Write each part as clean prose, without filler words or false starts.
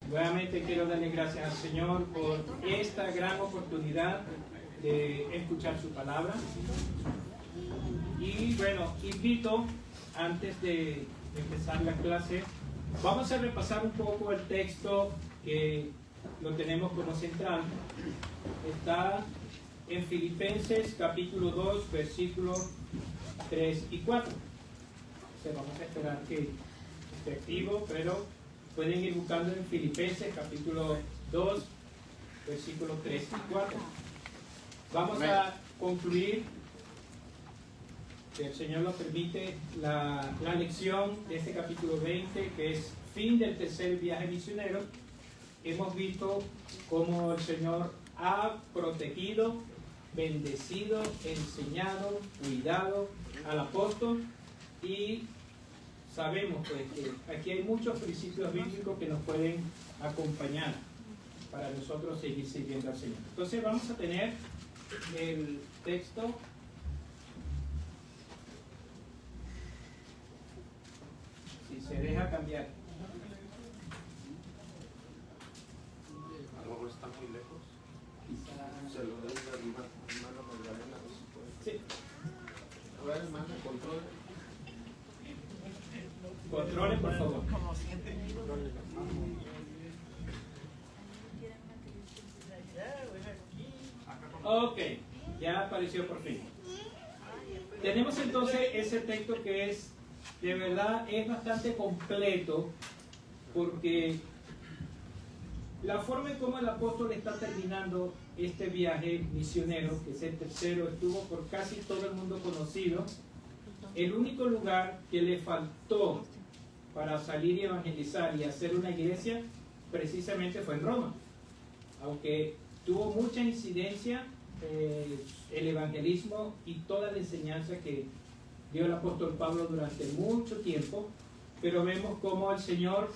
Nuevamente quiero darle gracias al Señor por esta gran oportunidad de escuchar su palabra. Y bueno, invito, antes de empezar la clase, vamos a repasar un poco el texto que lo tenemos como central. Está en Filipenses capítulo 2, versículos 3 y 4. Vamos a esperar que esté activo, pero pueden ir buscando en Filipenses capítulo 2, versículos 3 y 4. Vamos a concluir, si el Señor lo permite, la lección de este capítulo 20, que es fin del tercer viaje misionero. Hemos visto cómo el Señor ha protegido, bendecido, enseñado, cuidado al apóstol, y sabemos pues que aquí hay muchos principios bíblicos que nos pueden acompañar para nosotros seguir sirviendo al Señor. Entonces vamos a tener el texto. Si se deja cambiar. A lo mejor está muy lejos. Quizá... Se lo doy a la hermana Magdalena, no se puede. Sí. A ver, hermana, control. Controlen, por favor. Ok, ya apareció por fin. Tenemos entonces ese texto que es, de verdad, es bastante completo, porque la forma en cómo el apóstol está terminando este viaje misionero, que es el tercero, estuvo por casi todo el mundo conocido. El único lugar que le faltó para salir y evangelizar y hacer una iglesia precisamente fue en Roma, aunque tuvo mucha incidencia el evangelismo y toda la enseñanza que dio el apóstol Pablo durante mucho tiempo, pero vemos cómo el Señor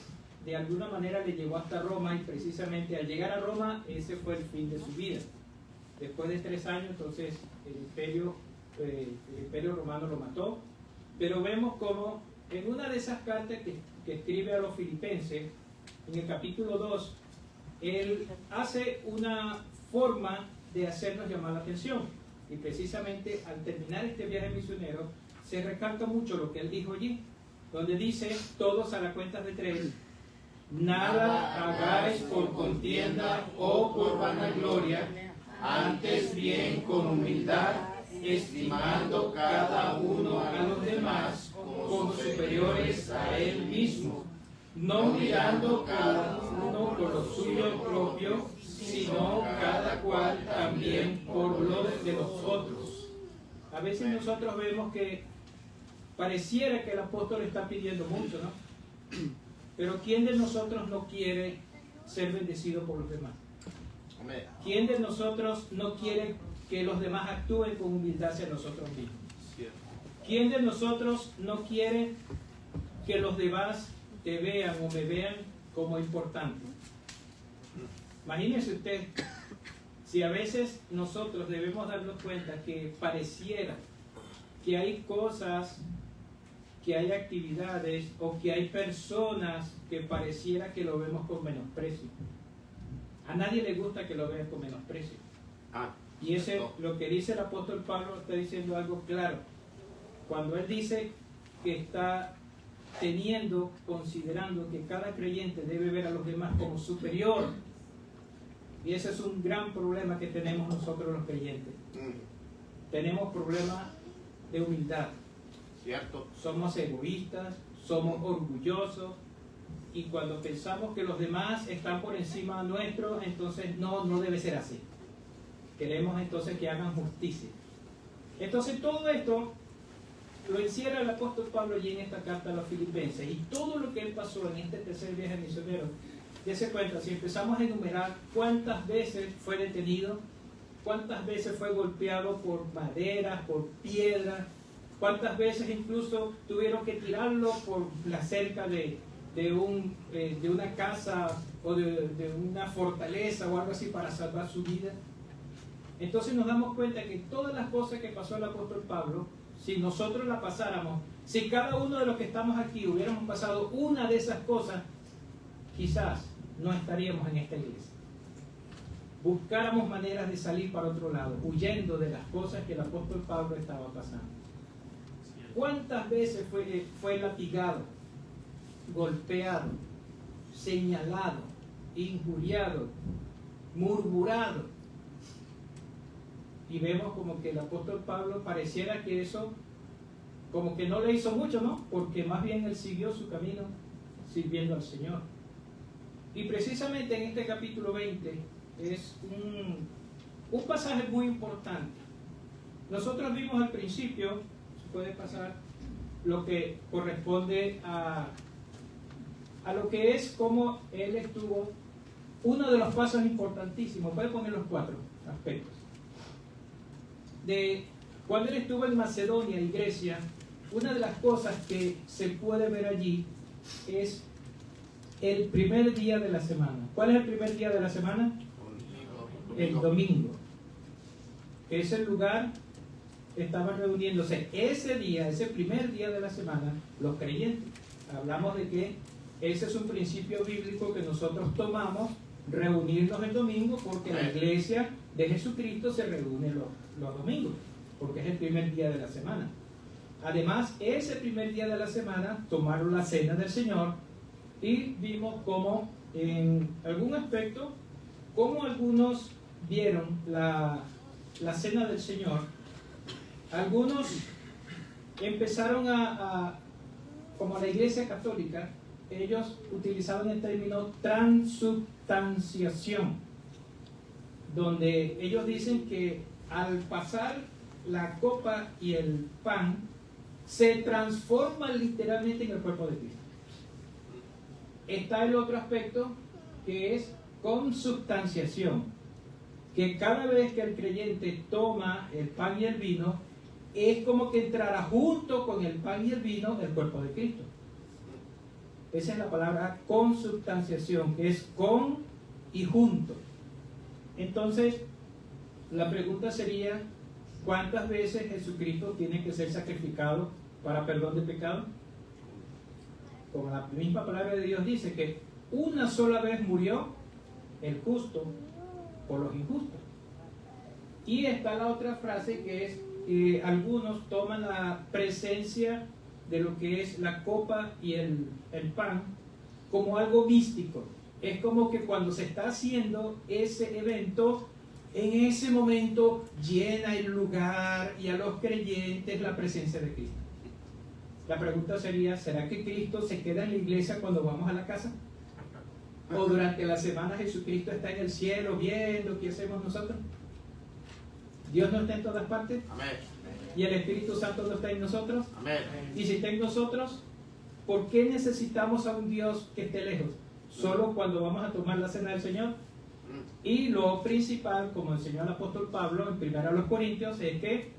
de alguna manera le llevó hasta Roma, y precisamente al llegar a Roma ese fue el fin de su vida. Después de 3 años entonces el imperio romano lo mató, pero vemos cómo en una de esas cartas que escribe a los filipenses, en el capítulo 2, él hace una forma de hacernos llamar la atención, y precisamente al terminar este viaje misionero se recalca mucho lo que él dijo allí, donde dice: todos a la cuenta de 3, nada hagáis por contienda o por vanagloria, antes bien con humildad, estimando cada uno a los demás como superiores a él mismo, no mirando cada uno por lo suyo propio, sino cada cual también por lo de los otros. A veces nosotros vemos que pareciera que el apóstol está pidiendo mucho, ¿no? Pero ¿quién de nosotros no quiere ser bendecido por los demás? ¿Quién de nosotros no quiere que los demás actúen con humildad hacia nosotros mismos? ¿Quién de nosotros no quiere que los demás te vean o me vean como importante? Imagínense usted, si a veces nosotros debemos darnos cuenta que pareciera que hay cosas, que hay actividades o que hay personas que pareciera que lo vemos con menosprecio. A nadie le gusta que lo vean con menosprecio. Y ese, lo que dice el apóstol Pablo, está diciendo algo claro. Cuando él dice que está considerando que cada creyente debe ver a los demás como superior, y ese es un gran problema que tenemos nosotros los creyentes. Tenemos problemas de humildad. Cierto. Somos egoístas, somos orgullosos, y cuando pensamos que los demás están por encima nuestro, entonces no debe ser así. Queremos entonces que hagan justicia. Entonces todo esto lo encierra el apóstol Pablo allí en esta carta a los filipenses, y todo lo que él pasó en este tercer viaje misionero. Dese cuenta, si empezamos a enumerar cuántas veces fue detenido, cuántas veces fue golpeado por maderas, por piedras, cuántas veces incluso tuvieron que tirarlo por la cerca de una casa o de una fortaleza o algo así para salvar su vida. Entonces nos damos cuenta que todas las cosas que pasó el apóstol Pablo, si nosotros la pasáramos, si cada uno de los que estamos aquí hubiéramos pasado una de esas cosas, quizás no estaríamos en esta iglesia. Buscáramos maneras de salir para otro lado, huyendo de las cosas que el apóstol Pablo estaba pasando. ¿Cuántas veces fue latigado, golpeado, señalado, injuriado, murmurado? Y vemos como que el apóstol Pablo pareciera que eso como que no le hizo mucho, ¿no? Porque más bien él siguió su camino sirviendo al Señor. Y precisamente en este capítulo 20 es un pasaje muy importante. Nosotros vimos al principio, se puede pasar, lo que corresponde a lo que es como él estuvo, uno de los pasos importantísimos, puede poner los 4 aspectos. De cuando él estuvo en Macedonia y Grecia, una de las cosas que se puede ver allí es el primer día de la semana. ¿Cuál es el primer día de la semana? El domingo. Que es el lugar, estaban reuniéndose ese día, ese primer día de la semana, los creyentes. Hablamos de que ese es un principio bíblico que nosotros tomamos, reunirnos el domingo, porque la iglesia de Jesucristo se reúne los domingos, porque es el primer día de la semana. Además, ese primer día de la semana tomaron la cena del Señor y vimos cómo en algún aspecto, cómo algunos vieron la cena del Señor. Algunos empezaron como la Iglesia Católica, ellos utilizaban el término transubstanciación, donde ellos dicen que al pasar la copa y el pan, se transforman literalmente en el cuerpo de Cristo. Está el otro aspecto que es consubstanciación, que cada vez que el creyente toma el pan y el vino, es como que entrara junto con el pan y el vino el cuerpo de Cristo. Esa es la palabra consubstanciación, que es con y junto. Entonces, la pregunta sería, ¿cuántas veces Jesucristo tiene que ser sacrificado para perdón de pecado? Como la misma palabra de Dios dice que una sola vez murió el justo por los injustos. Y está la otra frase que es, algunos toman la presencia de lo que es la copa y el pan como algo místico. Es como que cuando se está haciendo ese evento, en ese momento llena el lugar y a los creyentes la presencia de Cristo. La pregunta sería, ¿será que Cristo se queda en la iglesia cuando vamos a la casa? ¿O durante la semana Jesucristo está en el cielo viendo qué hacemos nosotros? ¿Dios no está en todas partes? Amén. ¿Y el Espíritu Santo no está en nosotros? Amén. Y si está en nosotros, ¿por qué necesitamos a un Dios que esté lejos? Solo cuando vamos a tomar la cena del Señor. Y lo principal, como enseñó el apóstol Pablo en 1 Corintios, es que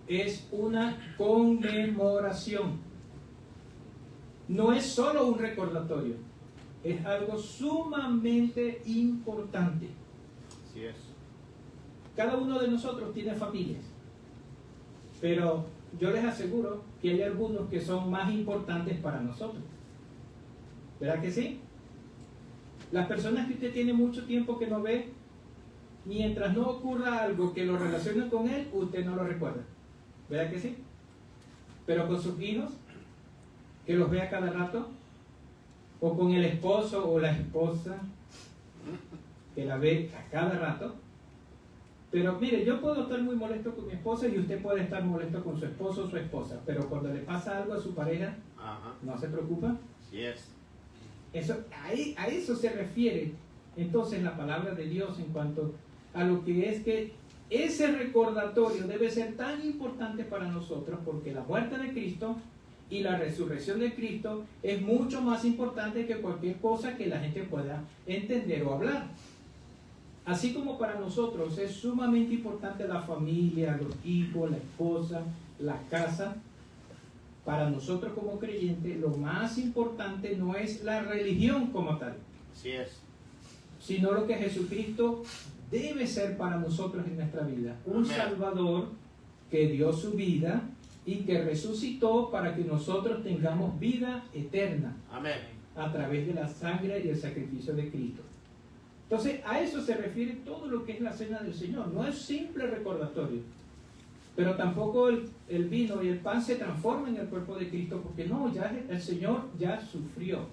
es una conmemoración. No es solo un recordatorio, es algo sumamente importante. Así es. Cada uno de nosotros tiene familias, pero yo les aseguro que hay algunos que son más importantes para nosotros. ¿Verdad que sí? Las personas que usted tiene mucho tiempo que no ve, mientras no ocurra algo que lo relacione con él, usted no lo recuerda. ¿Verdad que sí? Pero con sus hijos, que los ve a cada rato, o con el esposo o la esposa, que la ve a cada rato. Pero mire, yo puedo estar muy molesto con mi esposa y usted puede estar molesto con su esposo o su esposa, pero cuando le pasa algo a su pareja, no se preocupa. Así es. Eso, a eso se refiere entonces la palabra de Dios en cuanto a lo que es que ese recordatorio debe ser tan importante para nosotros, porque la muerte de Cristo y la resurrección de Cristo es mucho más importante que cualquier cosa que la gente pueda entender o hablar. Así como para nosotros es sumamente importante la familia, los hijos, la esposa, la casa, para nosotros como creyentes lo más importante no es la religión como tal. Así es. Sino lo que Jesucristo debe ser para nosotros en nuestra vida. Un Amén. Salvador que dio su vida y que resucitó para que nosotros tengamos vida eterna. Amén. a través de la sangre y el sacrificio de Cristo. Entonces, a eso se refiere todo lo que es la cena del Señor. No es simple recordatorio, pero tampoco el vino y el pan se transforman en el cuerpo de Cristo, porque no, ya el Señor ya sufrió,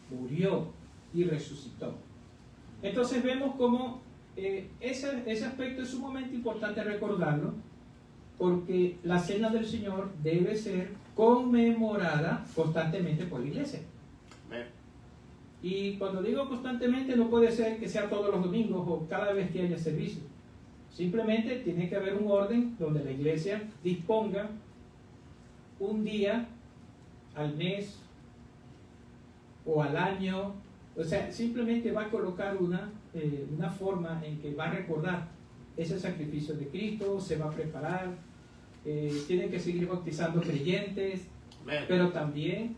murió y resucitó. Entonces vemos cómo ese aspecto es sumamente importante recordarlo, porque la cena del Señor debe ser conmemorada constantemente por la iglesia. Y cuando digo constantemente, no puede ser que sea todos los domingos o cada vez que haya servicio. Simplemente tiene que haber un orden donde la iglesia disponga un día al mes o al año. O sea, simplemente va a colocar una forma en que va a recordar ese sacrificio de Cristo, se va a preparar, tienen que seguir bautizando creyentes, pero también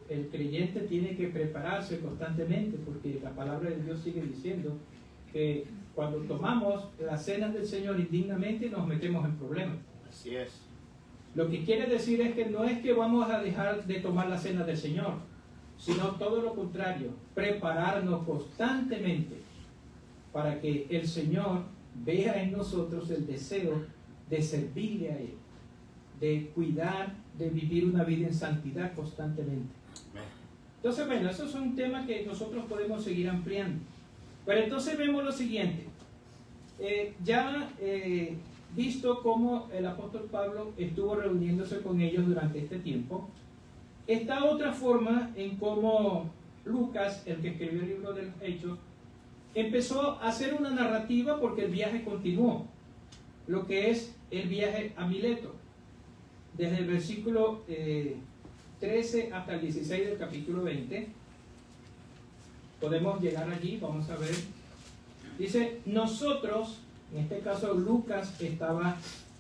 el creyente tiene que prepararse constantemente, porque la palabra de Dios sigue diciendo que cuando tomamos las cenas del Señor indignamente nos metemos en problemas. Así es. Lo que quiere decir es que no es que vamos a dejar de tomar la cena del Señor, sino todo lo contrario, prepararnos constantemente para que el Señor vea en nosotros el deseo de servirle a Él, de cuidar, de vivir una vida en santidad constantemente. Entonces, bueno, eso es un tema que nosotros podemos seguir ampliando. Pero entonces vemos lo siguiente. Visto cómo el apóstol Pablo estuvo reuniéndose con ellos durante este tiempo, está otra forma en cómo Lucas, el que escribió el libro de los Hechos, empezó a hacer una narrativa, porque el viaje continuó, lo que es el viaje a Mileto, desde el versículo 13 hasta el 16 del capítulo 20. Podemos llegar allí, vamos a ver. Dice, nosotros, en este caso Lucas estaba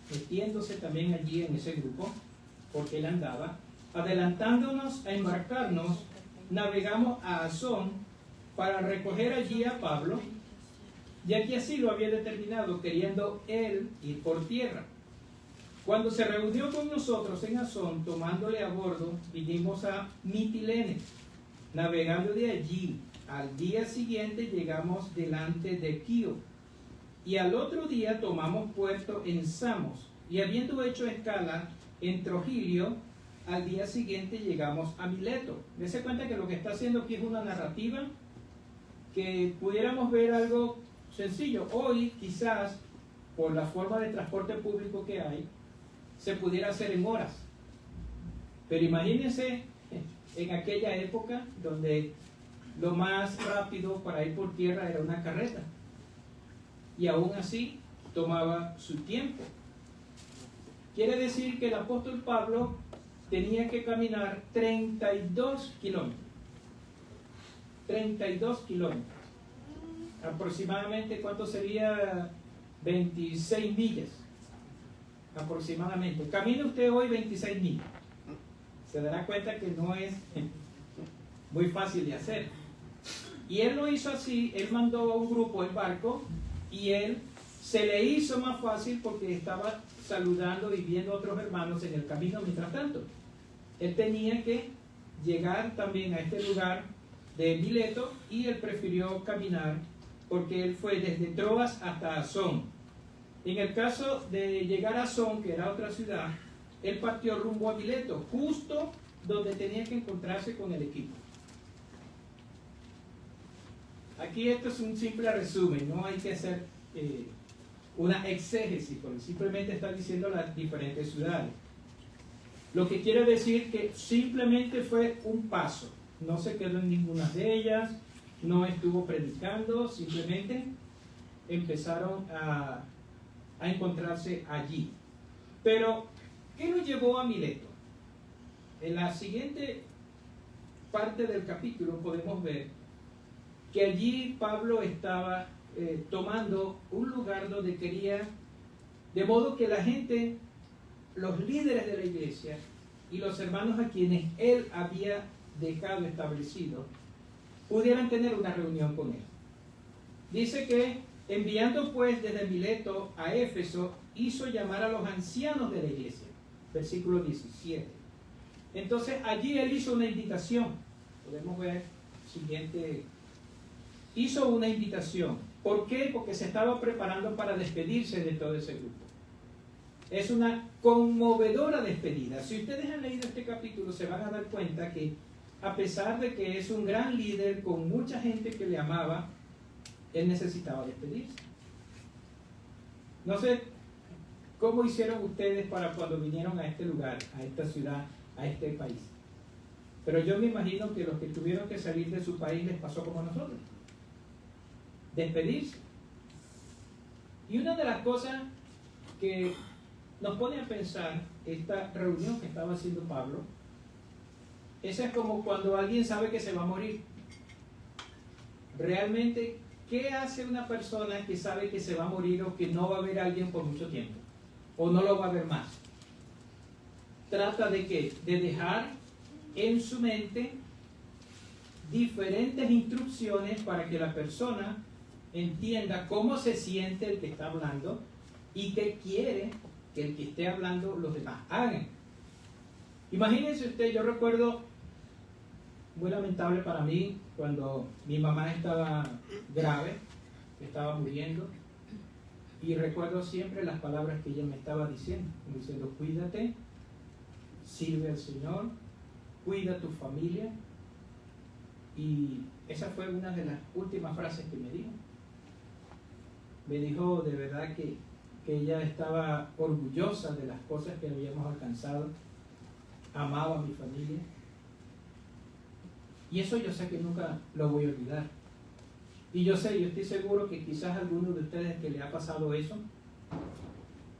metiéndose también allí en ese grupo, porque él andaba, adelantándonos a embarcarnos, navegamos a Asón para recoger allí a Pablo, ya que así lo había determinado, queriendo él ir por tierra. Cuando se reunió con nosotros en Asón, tomándole a bordo, vinimos a Mitilene. Navegando de allí, al día siguiente llegamos delante de Quío, y al otro día tomamos puerto en Samos, y habiendo hecho escala en Trogilio, al día siguiente llegamos a Mileto. Dese cuenta que lo que está haciendo aquí es una narrativa que pudiéramos ver algo sencillo. Hoy, quizás, por la forma de transporte público que hay, se pudiera hacer en horas. Pero imagínense en aquella época donde lo más rápido para ir por tierra era una carreta. Y aún así tomaba su tiempo. Quiere decir que el apóstol Pablo tenía que caminar 32 kilómetros. 32 kilómetros. Aproximadamente, ¿cuánto sería? 26 millas. Aproximadamente. Camina usted hoy 26 millas. Se dará cuenta que no es muy fácil de hacer. Y él lo hizo así, él mandó a un grupo en barco y él se le hizo más fácil porque estaba saludando y viendo a otros hermanos en el camino mientras tanto. Él tenía que llegar también a este lugar de Mileto y él prefirió caminar porque él fue desde Troas hasta Asón. En el caso de llegar a Asón, que era otra ciudad, él partió rumbo a Mileto, justo donde tenía que encontrarse con el equipo. Aquí esto es un simple resumen, no hay que hacer una exégesis, porque simplemente está diciendo las diferentes ciudades. Lo que quiere decir que simplemente fue un paso, no se quedó en ninguna de ellas, no estuvo predicando, simplemente empezaron a encontrarse allí. Pero, ¿qué lo llevó a Mileto? En la siguiente parte del capítulo podemos ver que allí Pablo estaba tomando un lugar donde quería, de modo que la gente, los líderes de la iglesia y los hermanos a quienes él había dejado establecido, pudieran tener una reunión con él. Dice que enviando pues desde Mileto a Éfeso, hizo llamar a los ancianos de la iglesia. Versículo 17. Entonces allí él hizo una invitación. Podemos ver siguiente, hizo una invitación. ¿Por qué? Porque se estaba preparando para despedirse de todo ese grupo. Es una conmovedora despedida. Si ustedes han leído este capítulo, se van a dar cuenta que a pesar de que es un gran líder con mucha gente que le amaba, él necesitaba despedirse. No sé cómo hicieron ustedes para cuando vinieron a este lugar, a esta ciudad, a este país. Pero yo me imagino que los que tuvieron que salir de su país les pasó como a nosotros. Despedirse. Y una de las cosas que nos pone a pensar esta reunión que estaba haciendo Pablo, esa es como cuando alguien sabe que se va a morir. Realmente, ¿qué hace una persona que sabe que se va a morir o que no va a ver a alguien por mucho tiempo? O no lo va a ver más. Trata de ¿qué? De dejar en su mente diferentes instrucciones para que la persona entienda cómo se siente el que está hablando y qué quiere que el que esté hablando los demás hagan. Imagínense usted, yo recuerdo, muy lamentable para mí, cuando mi mamá estaba grave, estaba muriendo, y recuerdo siempre las palabras que ella me estaba diciendo, cuídate, sirve al Señor, cuida a tu familia, y esa fue una de las últimas frases que me dijo. Me dijo de verdad que ella estaba orgullosa de las cosas que habíamos alcanzado, amaba a mi familia, y eso yo sé que nunca lo voy a olvidar. Y yo estoy seguro que quizás a alguno de ustedes que le ha pasado eso,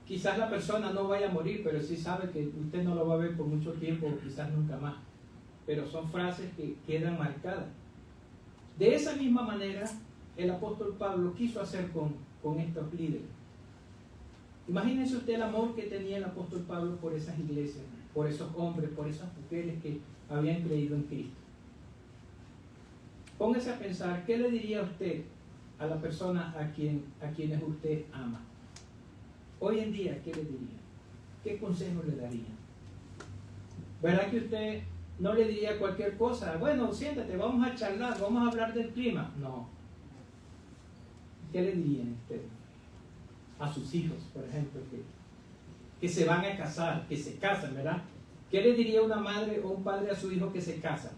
quizás la persona no vaya a morir, pero sí sabe que usted no lo va a ver por mucho tiempo o quizás nunca más. Pero son frases que quedan marcadas. De esa misma manera, el apóstol Pablo quiso hacer con estos líderes. Imagínense usted el amor que tenía el apóstol Pablo por esas iglesias, por esos hombres, por esas mujeres que habían creído en Cristo. Póngase a pensar, ¿qué le diría usted a la persona a quienes usted ama? Hoy en día, ¿qué le diría? ¿Qué consejo le daría? ¿Verdad que usted no le diría cualquier cosa? Bueno, siéntate, vamos a charlar, vamos a hablar del clima. No. ¿Qué le dirían ustedes? A sus hijos, por ejemplo, que se van a casar, que se casan, ¿verdad? ¿Qué le diría una madre o un padre a su hijo que se casa?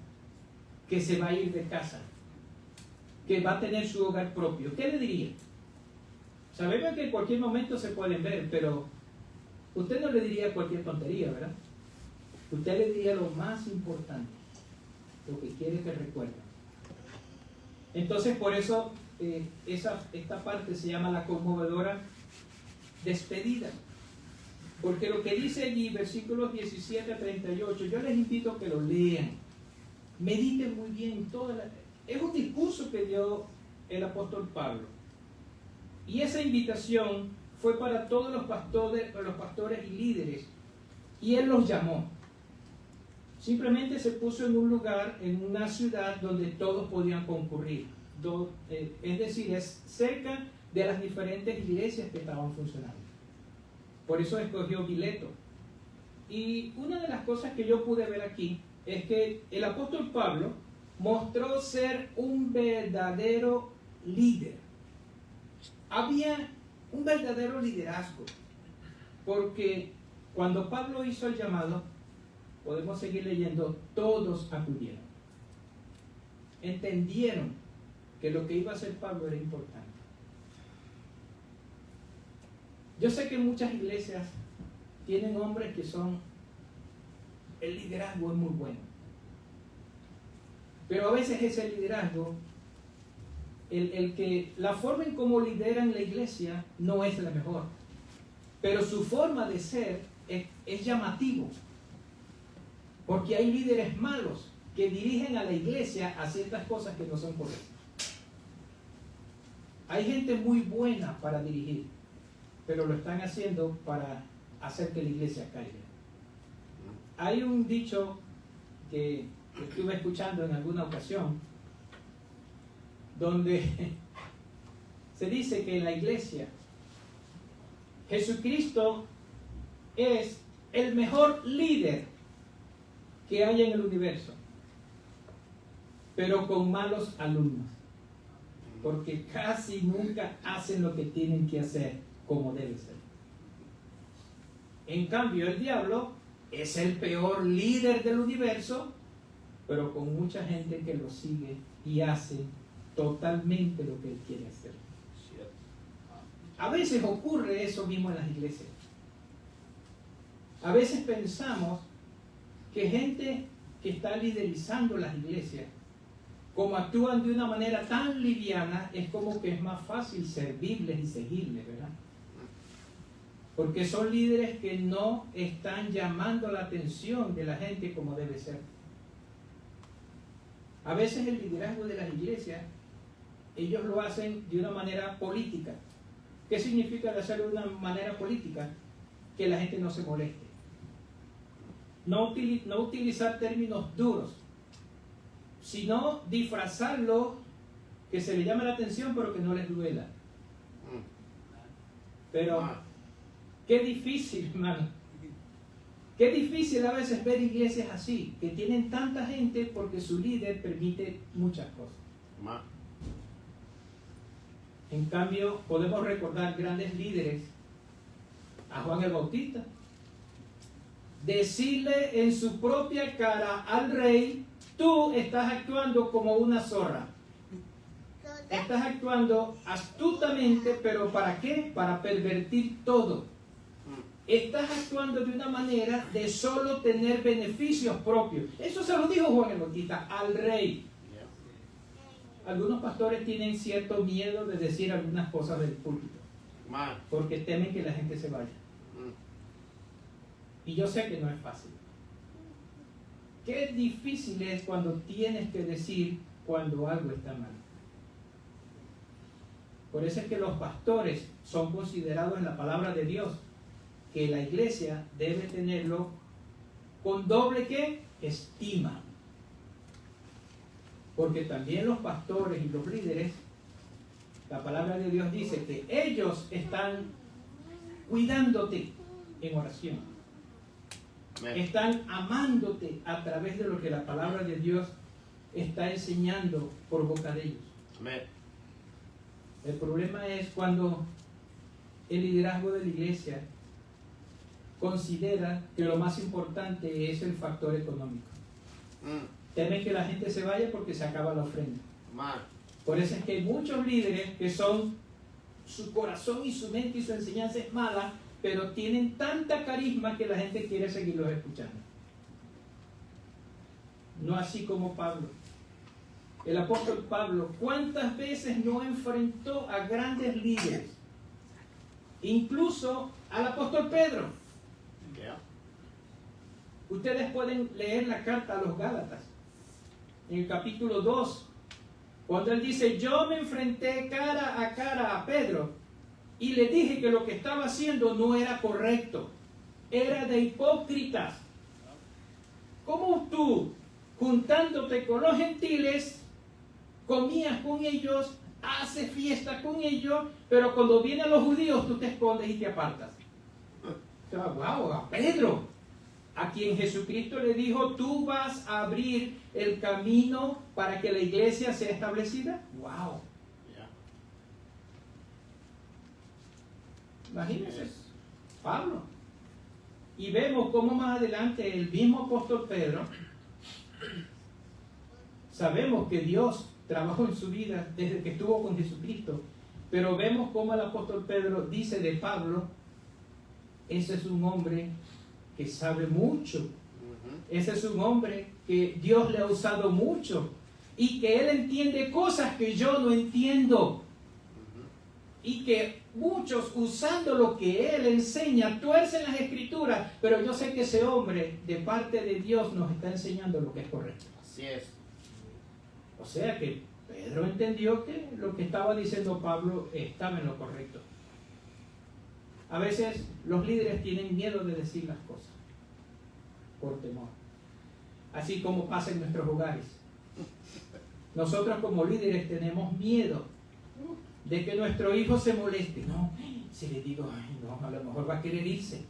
Que se va a ir de casa, que va a tener su hogar propio. ¿Qué le diría? Sabemos que en cualquier momento se pueden ver, pero usted no le diría cualquier tontería, ¿verdad? Usted le diría lo más importante, lo que quiere que recuerden. Entonces, por eso esta parte se llama la conmovedora despedida. Porque lo que dice allí, versículos 17 a 38, yo les invito a que lo lean. Mediten muy bien. Es un discurso que dio el apóstol Pablo. Y esa invitación fue para todos los pastores y líderes. Y él los llamó. Simplemente se puso en un lugar, en una ciudad donde todos podían concurrir. Es decir, es cerca de las diferentes iglesias que estaban funcionando. Por eso escogió Mileto. Y una de las cosas que yo pude ver aquí es que el apóstol Pablo mostró ser un verdadero líder. Había un verdadero liderazgo, porque cuando Pablo hizo el llamado, podemos seguir leyendo, todos acudieron. Entendieron que lo que iba a hacer Pablo era importante. Yo sé que muchas iglesias tienen hombres que el liderazgo es muy bueno. Pero a veces ese liderazgo, la forma en cómo lideran la iglesia no es la mejor. Pero su forma de ser es llamativo. Porque hay líderes malos que dirigen a la iglesia a ciertas cosas que no son correctas. Hay gente muy buena para dirigir, pero lo están haciendo para hacer que la iglesia caiga. Hay un dicho que estuve escuchando en alguna ocasión, donde se dice que en la iglesia Jesucristo es el mejor líder que hay en el universo. pero con malos alumnos, porque casi nunca hacen lo que tienen que hacer como debe ser. En cambio, el diablo es el peor líder del universo, pero con mucha gente que lo sigue y hace totalmente lo que él quiere hacer. A veces ocurre eso mismo en las iglesias. A veces pensamos que gente que está liderizando las iglesias, como actúan de una manera tan liviana, es como que es más fácil servirles y seguirles, ¿verdad? Porque son líderes que no están llamando la atención de la gente como debe ser. A veces el liderazgo de las iglesias, ellos lo hacen de una manera política. ¿Qué significa de hacerlo de una manera política? Que la gente no se moleste. No utilizar términos duros, sino disfrazarlo, que se le llame la atención, pero que no les duela. Pero, qué difícil, hermano. Qué difícil a veces ver iglesias así, que tienen tanta gente porque su líder permite muchas cosas. En cambio, podemos recordar grandes líderes, a Juan el Bautista, decirle en su propia cara al rey: tú estás actuando como una zorra. Estás actuando astutamente, pero ¿para qué? Para pervertir todo. Estás actuando de una manera de solo tener beneficios propios. Eso se lo dijo Juan el Bautista al rey. Algunos pastores tienen cierto miedo de decir algunas cosas del púlpito, porque temen que la gente se vaya. Y yo sé que no es fácil. Qué difícil es cuando tienes que decir cuando algo está mal. Por eso es que los pastores son considerados en la palabra de Dios, que la iglesia debe tenerlo con doble ¿qué? Estima. Porque también los pastores y los líderes, la palabra de Dios dice que ellos están cuidándote en oración. Amén. Están amándote a través de lo que la palabra de Dios está enseñando por boca de ellos. Amén. El problema es cuando el liderazgo de la iglesia considera que lo más importante es el factor económico. Temen que la gente se vaya porque se acaba la ofrenda. Por eso es que hay muchos líderes que son, su corazón y su mente y su enseñanza es mala, pero tienen tanta carisma que la gente quiere seguirlos escuchando. No así como Pablo. El apóstol Pablo, ¿cuántas veces no enfrentó a grandes líderes? Incluso al apóstol Pedro. Ustedes pueden leer la carta a los Gálatas, en el capítulo 2, cuando él dice: yo me enfrenté cara a Pedro y le dije que lo que estaba haciendo no era correcto, era de hipócritas. ¿Cómo tú, juntándote con los gentiles, comías con ellos, haces fiesta con ellos, pero cuando vienen los judíos tú te escondes y te apartas? ¡Wow! A Pedro, a quien Jesucristo le dijo: tú vas a abrir el camino para que la iglesia sea establecida. ¡Wow! Imagínense, Pablo. Y vemos cómo más adelante el mismo apóstol Pedro, sabemos que Dios trabajó en su vida desde que estuvo con Jesucristo, pero vemos cómo el apóstol Pedro dice de Pablo: ese es un hombre que sabe mucho, ese es un hombre que Dios le ha usado mucho y que él entiende cosas que yo no entiendo, y que muchos, usando lo que él enseña, tuercen las escrituras, pero yo sé que ese hombre de parte de Dios nos está enseñando lo que es correcto. Así es. O sea que Pedro entendió que lo que estaba diciendo Pablo estaba en lo correcto. A veces los líderes tienen miedo de decir las cosas por temor, así como pasa en nuestros hogares. Nosotros como líderes tenemos miedo de que nuestro hijo se moleste. No, si le digo: ay, no, a lo mejor va a querer irse.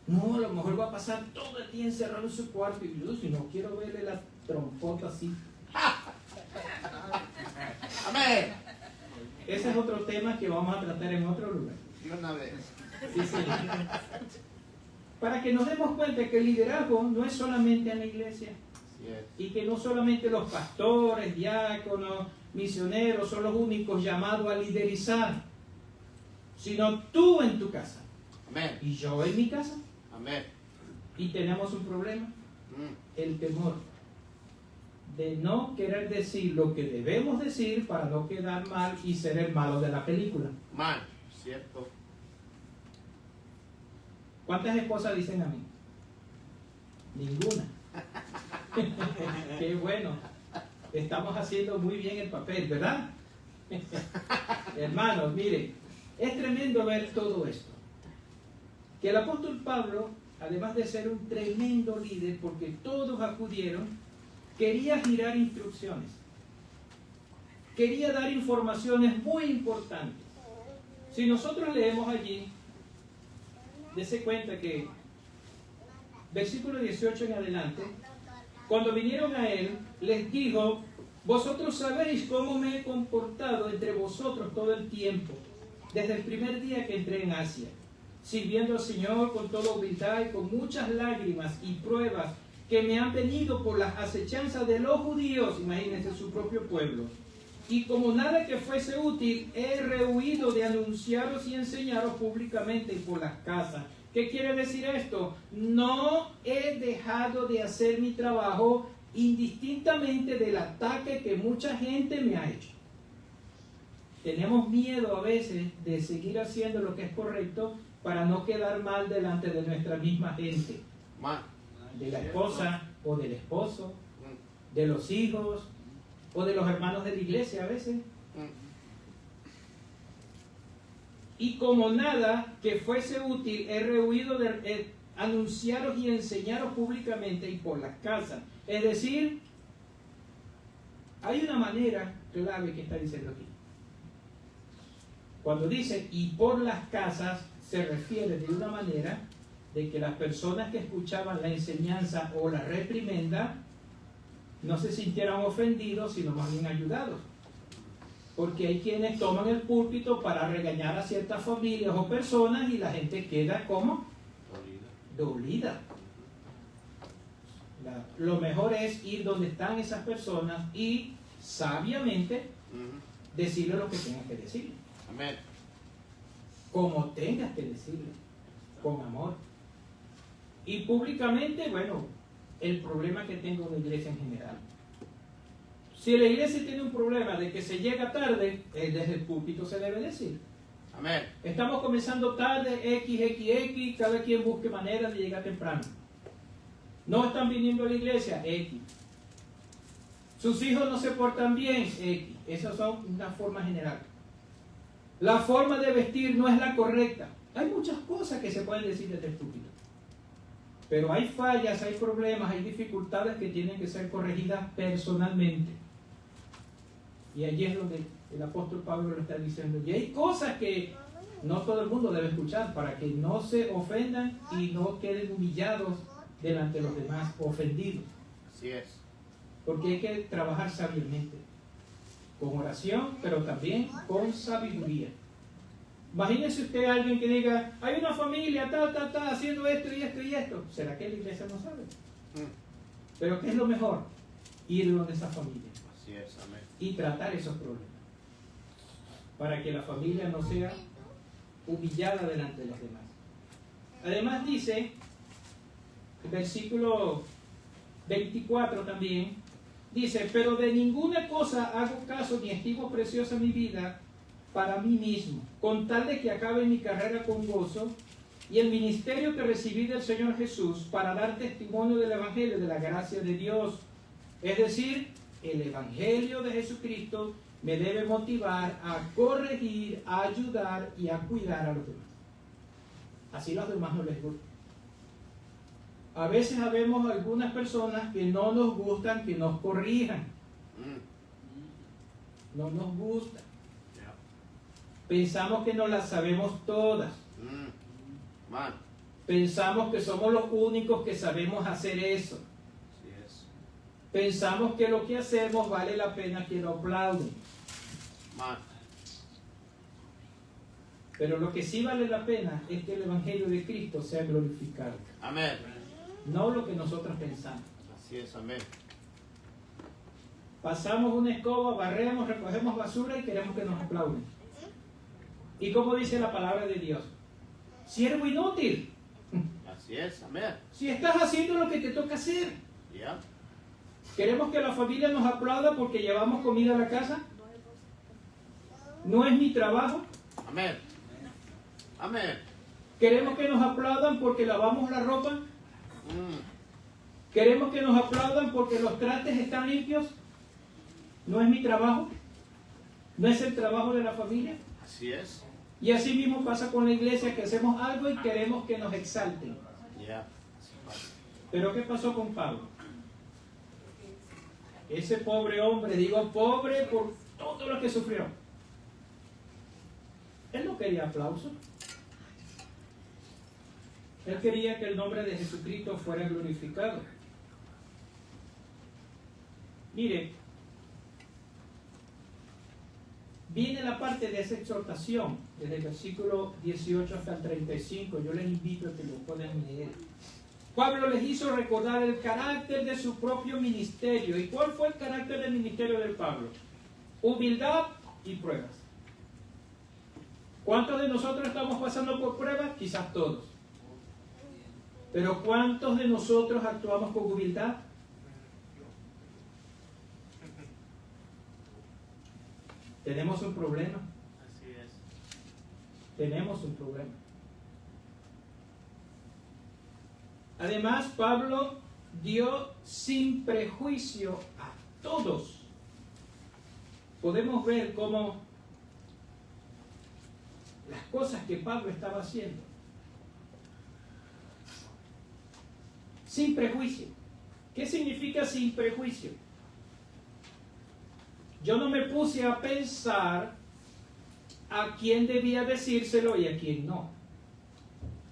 No, a lo mejor va a pasar todo el día encerrado en su cuarto y yo, si no quiero verle trompota así. Amén. Ese es otro tema que vamos a tratar en otro lugar. Y una vez. Sí, sí. Para que nos demos cuenta que el liderazgo no es solamente en la iglesia. Así es. Y que no solamente los pastores, diáconos, misioneros son los únicos llamados a liderizar, sino tú en tu casa Amén. y yo en mi casa. Amén. Y tenemos un problema, Mm. el temor de no querer decir lo que debemos decir para no quedar mal y ser el malo de la película. Man, cierto. ¿Cuántas esposas dicen a mí? Ninguna. Qué bueno. Estamos haciendo muy bien el papel, ¿verdad? Hermanos, miren, es tremendo ver todo esto. Que el apóstol Pablo, además de ser un tremendo líder, porque todos acudieron, quería girar instrucciones. Quería dar informaciones muy importantes. Si nosotros leemos allí, dése cuenta que versículo 18 en adelante, cuando vinieron a él, les dijo: vosotros sabéis cómo me he comportado entre vosotros todo el tiempo, desde el primer día que entré en Asia, sirviendo al Señor con toda humildad y con muchas lágrimas y pruebas que me han venido por las acechanzas de los judíos, imagínense, su propio pueblo. Y como nada que fuese útil, he rehuido de anunciaros y enseñaros públicamente y por las casas. ¿Qué quiere decir esto? No he dejado de hacer mi trabajo indistintamente del ataque que mucha gente me ha hecho. Tenemos miedo a veces de seguir haciendo lo que es correcto para no quedar mal delante de nuestra misma gente, Man. de la esposa o del esposo, Mm. de los hijos o de los hermanos de la iglesia a veces. Mm. Y como nada que fuese útil, he rehuido de anunciaros y enseñaros públicamente y por las casas. Es decir, hay una manera clave que está diciendo aquí. Cuando dice y por las casas, se refiere de una manera de que las personas que escuchaban la enseñanza o la reprimenda no se sintieran ofendidos, sino más bien ayudados. Porque hay quienes toman el púlpito para regañar a ciertas familias o personas y la gente queda como dolida. Lo mejor es ir donde están esas personas y sabiamente Mm. decirle lo que tengas que decirle. Amén. Como tengas que decirle, con amor. Y públicamente, bueno, el problema que tengo en la iglesia en general. Si la iglesia tiene un problema de que se llega tarde, desde el púlpito se debe decir. Amén. Estamos comenzando tarde, XXX, cada quien busque manera de llegar temprano. No están viniendo a la iglesia, X. Sus hijos no se portan bien, X. Esas son una forma general. La forma de vestir no es la correcta. Hay muchas cosas que se pueden decir desde el púlpito. Pero hay fallas, hay problemas, hay dificultades que tienen que ser corregidas personalmente. Y allí es donde el apóstol Pablo lo está diciendo. Y hay cosas que no todo el mundo debe escuchar para que no se ofendan y no queden humillados delante de los demás, ofendidos. Así es. Porque hay que trabajar sabiamente, con oración, pero también con sabiduría. Imagínese usted a alguien que diga, hay una familia, haciendo esto y esto y esto. ¿Será que la iglesia no sabe? Mm. Pero ¿qué es lo mejor? Ir donde esa familia Así es. Amén. y tratar esos problemas. Para que la familia no sea humillada delante de los demás. Además dice, el versículo 24 también, dice, pero de ninguna cosa hago caso ni estimo preciosa mi vida para mí mismo, con tal de que acabe mi carrera con gozo y el ministerio que recibí del Señor Jesús para dar testimonio del Evangelio de la gracia de Dios. Es decir, el Evangelio de Jesucristo me debe motivar a corregir, a ayudar y a cuidar a los demás. Así a los demás no les gusta. A veces habemos algunas personas que no nos gustan que nos corrijan. Mm. No nos gusta. Yeah. Pensamos que nos las sabemos todas. Mm. Man. Pensamos que somos los únicos que sabemos hacer eso. Así es. pensamos que lo que hacemos vale la pena que lo aplauden. Amén. Pero lo que sí vale la pena es que el Evangelio de Cristo sea glorificado. Amén. No lo que nosotros pensamos. Así es, amén. Pasamos una escoba, barremos, recogemos basura y queremos que nos aplauden. ¿Y cómo dice la palabra de Dios? Siervo inútil. Así es, amén. Si estás haciendo lo que te toca hacer. Ya. ¿Queremos que la familia nos aplauda porque llevamos comida a la casa? ¿No es mi trabajo? Amén. Amén. ¿Queremos que nos aplaudan porque lavamos la ropa? Mm. ¿Queremos que nos aplaudan porque los trastes están limpios? ¿No es mi trabajo? ¿No es el trabajo de la familia? Así es. Y así mismo pasa con la iglesia, que hacemos algo y queremos que nos exalten. Ya. Así pasa. Pero ¿qué pasó con Pablo? Ese pobre hombre, digo pobre por todo lo que sufrió. Él no quería aplauso. Él quería que el nombre de Jesucristo fuera glorificado. Mire, viene la parte de esa exhortación, desde el versículo 18 hasta el 35. Yo les invito a que lo puedan leer. Pablo les hizo recordar el carácter de su propio ministerio. ¿Y cuál fue el carácter del ministerio de Pablo? Humildad y pruebas. ¿Cuántos de nosotros estamos pasando por pruebas? Quizás todos. Pero ¿cuántos de nosotros actuamos con humildad? Tenemos un problema. Así es. Tenemos un problema. Además, Pablo dio sin prejuicio a todos. Podemos ver cómo las cosas que Pablo estaba haciendo. Sin prejuicio. ¿Qué significa sin prejuicio? Yo no me puse a pensar a quién debía decírselo y a quién no.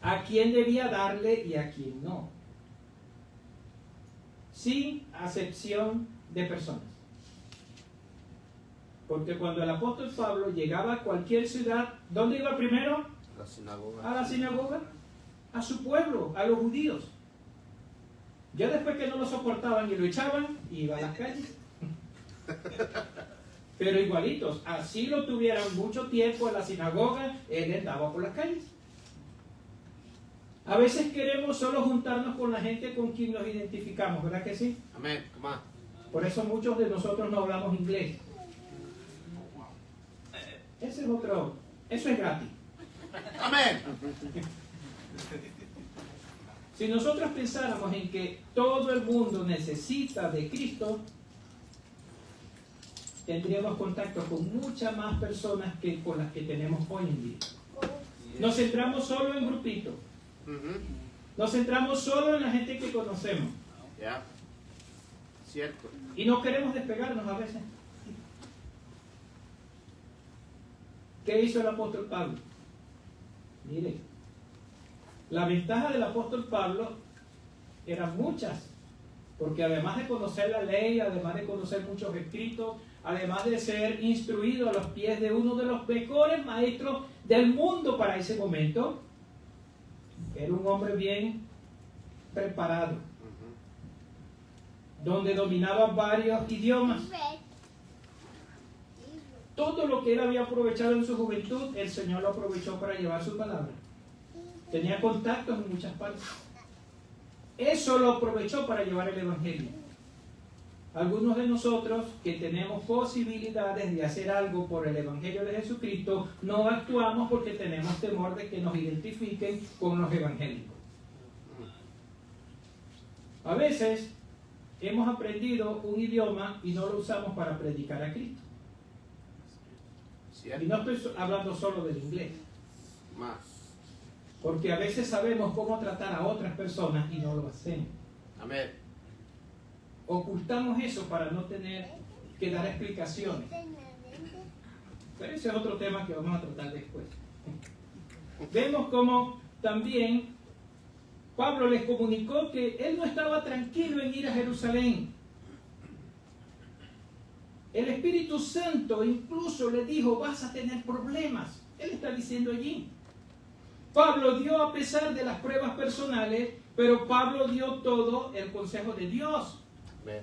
A quién debía darle y a quién no. Sin acepción de personas. Porque cuando el apóstol Pablo llegaba a cualquier ciudad, ¿dónde iba primero? La sinagoga. A la sinagoga, a su pueblo, a los judíos. Ya después que no lo soportaban y lo echaban, iba a las calles. Pero igualitos, así lo tuvieran mucho tiempo en la sinagoga, él andaba por las calles. A veces queremos solo juntarnos con la gente con quien nos identificamos, ¿verdad que sí? Amén. Come on. Por eso muchos de nosotros no hablamos inglés. Ese es otro, eso es gratis. Amén. Si nosotros pensáramos en que todo el mundo necesita de Cristo, tendríamos contacto con muchas más personas que con las que tenemos hoy en día. Nos centramos solo en grupitos. Nos centramos solo en la gente que conocemos. Ya. Cierto. Y no queremos despegarnos a veces. ¿Qué hizo el apóstol Pablo? Mire, la ventaja del apóstol Pablo eran muchas, porque además de conocer la ley, además de conocer muchos escritos, además de ser instruido a los pies de uno de los mejores maestros del mundo para ese momento, era un hombre bien preparado, donde dominaba varios idiomas. Todo lo que él había aprovechado en su juventud, el Señor lo aprovechó para llevar su palabra. Tenía contactos en muchas partes. Eso lo aprovechó para llevar el Evangelio. Algunos de nosotros que tenemos posibilidades de hacer algo por el Evangelio de Jesucristo, no actuamos porque tenemos temor de que nos identifiquen con los evangélicos. A veces hemos aprendido un idioma y no lo usamos para predicar a Cristo. Cierto. Y no estoy hablando solo del inglés. Más. Porque a veces sabemos cómo tratar a otras personas y no lo hacemos. Amén. Ocultamos eso para no tener que dar explicaciones. Pero ese es otro tema que vamos a tratar después. Vemos cómo también Pablo les comunicó que él no estaba tranquilo en ir a Jerusalén. El Espíritu Santo incluso le dijo, vas a tener problemas. Él está diciendo allí. Pablo dio a pesar de las pruebas personales, pero Pablo dio todo el consejo de Dios. Amén.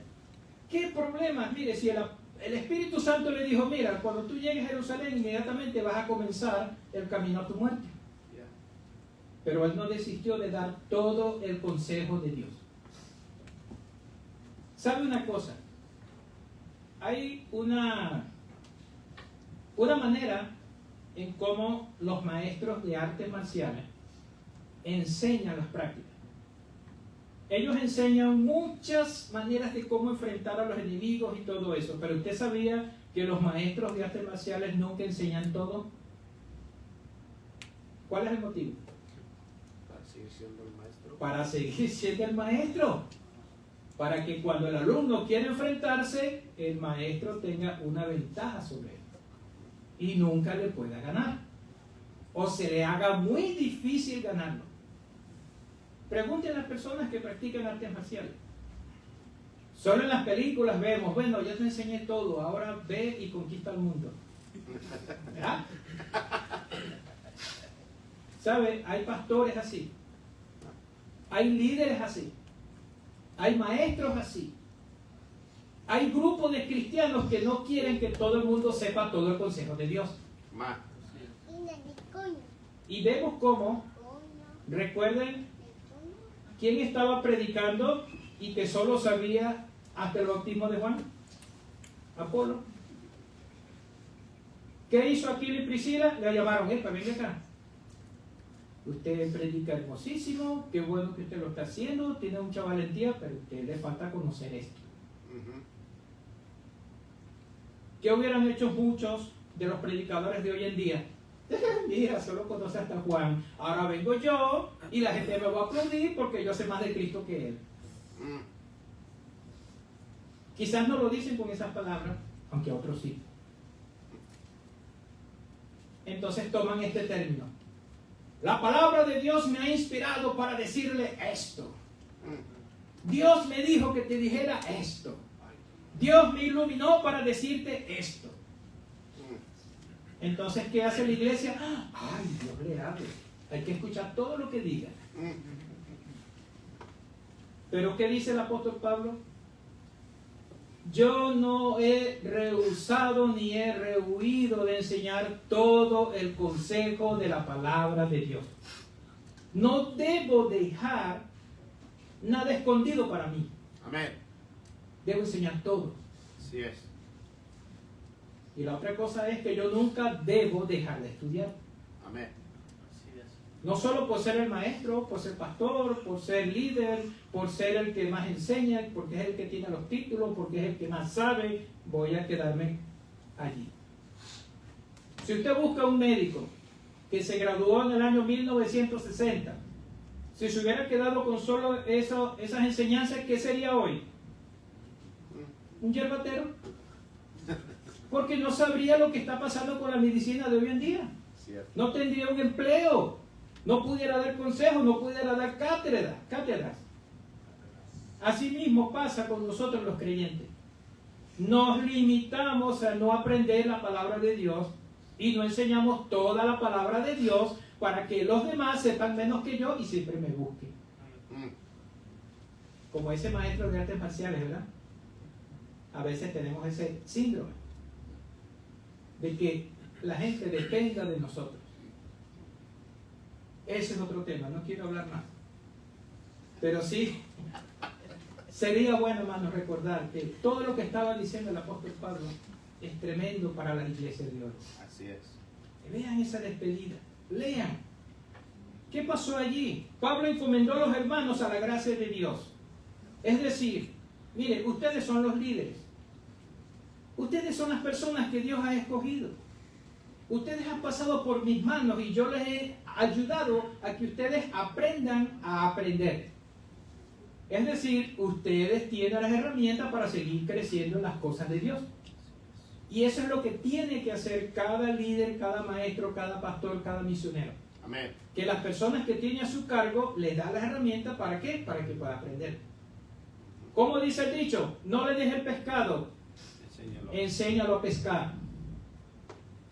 ¿Qué problemas? Mire, si el Espíritu Santo le dijo, mira, cuando tú llegues a Jerusalén, inmediatamente vas a comenzar el camino a tu muerte. Yeah. Pero él no desistió de dar todo el consejo de Dios. ¿Sabe una cosa? Hay una manera en cómo los maestros de artes marciales enseñan las prácticas. Ellos enseñan muchas maneras de cómo enfrentar a los enemigos y todo eso, pero ¿usted sabía que los maestros de artes marciales nunca enseñan todo? ¿Cuál es el motivo? Para seguir siendo el maestro. Para seguir siendo el maestro. Para que cuando el alumno quiera enfrentarse, el maestro tenga una ventaja sobre él y nunca le pueda ganar, o se le haga muy difícil ganarlo. Pregunten a las personas que practican artes marciales. Solo en las películas vemos, bueno, ya te enseñé todo, ahora ve y conquista el mundo. ¿Verdad? ¿Sabe? Hay pastores así, hay líderes así, hay maestros así. Hay grupos de cristianos que no quieren que todo el mundo sepa todo el consejo de Dios. Más. Y vemos cómo, recuerden, quién estaba predicando y que solo sabía hasta el bautismo de Juan. Apolo. ¿Qué hizo Aquila y Priscila? Le llamaron, venga acá. Usted predica hermosísimo, qué bueno que usted lo está haciendo, tiene mucha valentía, pero a usted le falta conocer esto. ¿Qué hubieran hecho muchos de los predicadores de hoy en día? Mira, solo conoce hasta Juan. Ahora vengo yo y la gente me va a aplaudir porque yo sé más de Cristo que él. Quizás no lo dicen con esas palabras, aunque otros sí. Entonces toman este término. La palabra de Dios me ha inspirado para decirle esto. Dios me dijo que te dijera esto. Dios me iluminó para decirte esto. Entonces, ¿qué hace la iglesia? ¡Ay, Dios le hable! Hay que escuchar todo lo que diga. ¿Pero qué dice el apóstol Pablo? Yo no he rehusado ni he rehuido de enseñar todo el consejo de la palabra de Dios. No debo dejar nada escondido para mí. Amén. Debo enseñar todo. Así es. Y la otra cosa es que yo nunca debo dejar de estudiar. Amén. No solo por ser el maestro, por ser pastor, por ser líder, por ser el que más enseña, porque es el que tiene los títulos, porque es el que más sabe, voy a quedarme allí. Si usted busca un médico que se graduó en el año 1960, si se hubiera quedado con solo esas enseñanzas, ¿qué sería hoy? ¿Un yerbatero? Porque no sabría lo que está pasando con la medicina de hoy en día. Cierto. No tendría un empleo, no pudiera dar consejos, no pudiera dar cátedras. Así mismo pasa con nosotros los creyentes. Nos limitamos a no aprender la palabra de Dios y no enseñamos toda la palabra de Dios para que los demás sepan menos que yo y siempre me busquen. Como ese maestro de artes marciales, ¿verdad? A veces tenemos ese síndrome de que la gente dependa de nosotros. Ese es otro tema, no quiero hablar más. Pero sí, sería bueno, hermanos, recordar que todo lo que estaba diciendo el apóstol Pablo es tremendo para la iglesia de hoy. Así es. Vean esa despedida, lean. ¿Qué pasó allí? Pablo encomendó a los hermanos a la gracia de Dios. Es decir, miren, ustedes son los líderes. Ustedes son las personas que Dios ha escogido. Ustedes han pasado por mis manos y yo les he ayudado a que ustedes aprendan a aprender. Es decir, ustedes tienen las herramientas para seguir creciendo en las cosas de Dios. Y eso es lo que tiene que hacer cada líder, cada maestro, cada pastor, cada misionero. Amén. Que las personas que tienen a su cargo les da las herramientas ¿para qué? Para que pueda aprender. ¿Cómo dice el dicho? No le dejes el pescado Enséñalo a pescar.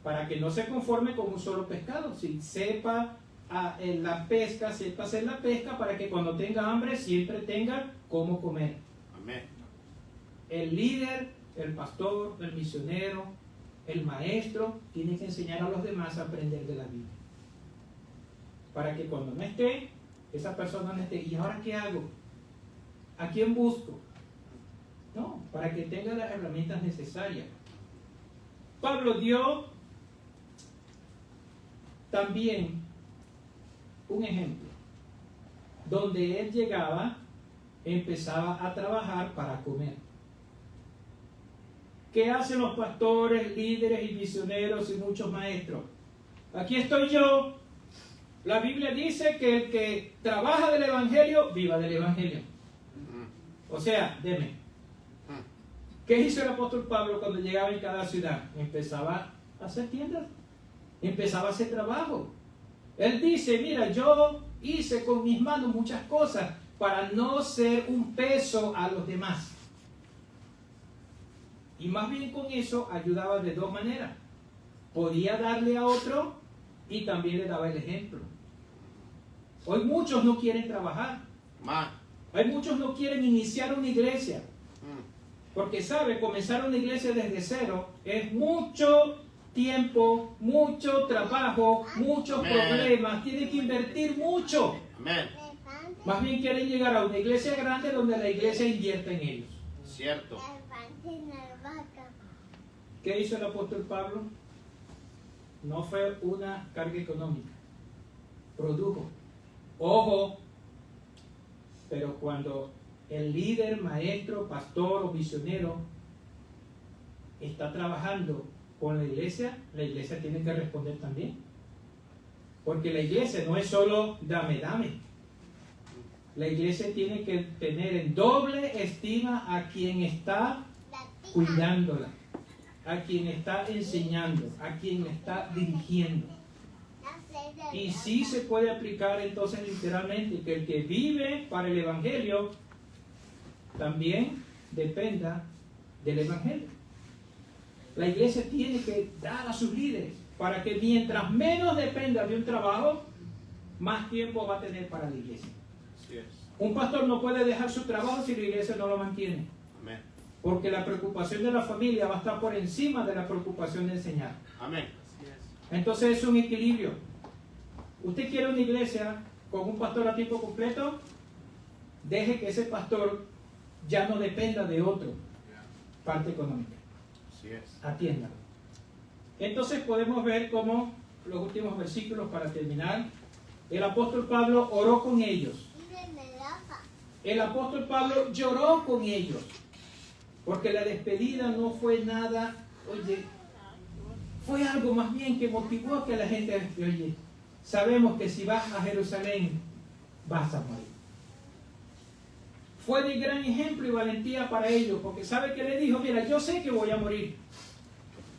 Para que no se conforme con un solo pescado. Si sepa en la pesca, sepa hacer la pesca para que cuando tenga hambre siempre tenga cómo comer. Amén. El líder, el pastor, el misionero, el maestro tiene que enseñar a los demás a aprender de la Biblia. Para que cuando no esté, esa persona no esté. ¿Y ahora qué hago? ¿A quién busco? No, para que tenga las herramientas necesarias. Pablo dio también un ejemplo donde él llegaba, empezaba a trabajar para comer. ¿Qué hacen los pastores, líderes y misioneros y muchos maestros? Aquí estoy yo. La Biblia dice que el que trabaja del Evangelio, viva del Evangelio. O sea, deme. ¿Qué hizo el apóstol Pablo cuando llegaba en cada ciudad? Empezaba a hacer tiendas. Empezaba a hacer trabajo. Él dice, mira, yo hice con mis manos muchas cosas para no ser un peso a los demás. Y más bien con eso ayudaba de dos maneras. Podía darle a otro y también le daba el ejemplo. Hoy muchos no quieren trabajar. Hay muchos no quieren iniciar una iglesia. Porque sabe, comenzar una iglesia desde cero es mucho tiempo, mucho trabajo, muchos problemas. Tiene que invertir mucho. Amén. Más bien quieren llegar a una iglesia grande donde la iglesia invierta en ellos. Cierto. ¿Qué hizo el apóstol Pablo? No fue una carga económica. Produjo. Ojo. Pero cuando el líder, maestro, pastor o misionero está trabajando con la iglesia tiene que responder también. Porque la iglesia no es solo dame, dame. La iglesia tiene que tener en doble estima a quien está cuidándola, a quien está enseñando, a quien está dirigiendo. Y sí se puede aplicar entonces literalmente que el que vive para el Evangelio también dependa del Evangelio. La iglesia tiene que dar a sus líderes para que mientras menos dependa de un trabajo, más tiempo va a tener para la iglesia. Así es. Un pastor no puede dejar su trabajo si la iglesia no lo mantiene. Amén. Porque la preocupación de la familia va a estar por encima de la preocupación de enseñar. Amén. Entonces es un equilibrio. Usted quiere una iglesia con un pastor a tiempo completo, deje que ese pastor ya no dependa de otro, parte económica. Así es. Atiéndalo. Entonces podemos ver cómo los últimos versículos para terminar. El apóstol Pablo oró con ellos. El apóstol Pablo lloró con ellos. Porque la despedida no fue nada, oye, fue algo más bien que motivó a que la gente, oye, sabemos que si vas a Jerusalén vas a morir. Fue de gran ejemplo y valentía para ellos, porque sabe que le dijo, mira, yo sé que voy a morir,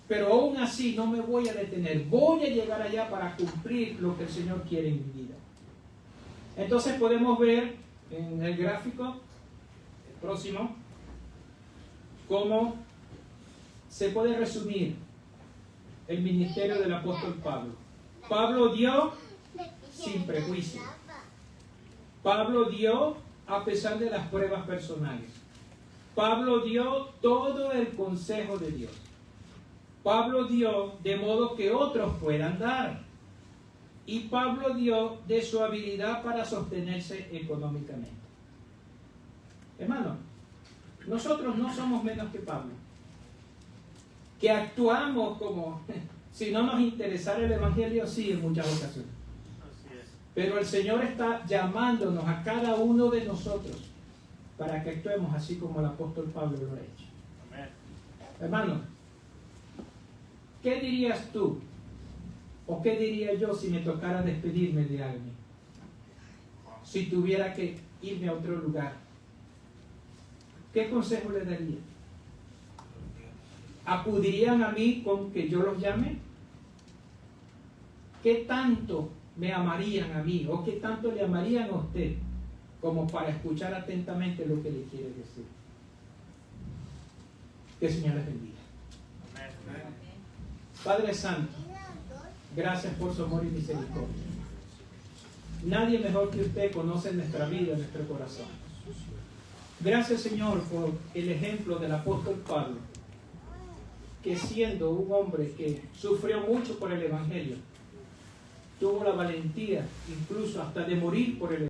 pero aún así no me voy a detener, voy a llegar allá para cumplir lo que el Señor quiere en mi vida. Entonces podemos ver en el gráfico próximo cómo se puede resumir el ministerio del apóstol Pablo. Pablo dio sin prejuicio. Pablo dio a pesar de las pruebas personales. Pablo dio todo el consejo de Dios. Pablo dio de modo que otros puedan dar. Y Pablo dio de su habilidad para sostenerse económicamente. Hermano, nosotros no somos menos que Pablo, que actuamos como si no nos interesara el Evangelio, sí, en muchas ocasiones. Pero el Señor está llamándonos a cada uno de nosotros para que actuemos así como el apóstol Pablo lo ha hecho. Amén. Hermano, ¿qué dirías tú? ¿O qué diría yo si me tocara despedirme de alguien? Si tuviera que irme a otro lugar. ¿Qué consejo le daría? ¿Acudirían a mí con que yo los llame? ¿Qué tanto me amarían a mí o qué tanto le amarían a usted como para escuchar atentamente lo que le quiere decir? Que el Señor les bendiga. Padre Santo, gracias por su amor y misericordia. Nadie mejor que usted conoce nuestra vida, nuestro corazón. Gracias, Señor, por el ejemplo del apóstol Pablo, que siendo un hombre que sufrió mucho por el Evangelio, tuvo la valentía incluso hasta de morir por el Evangelio.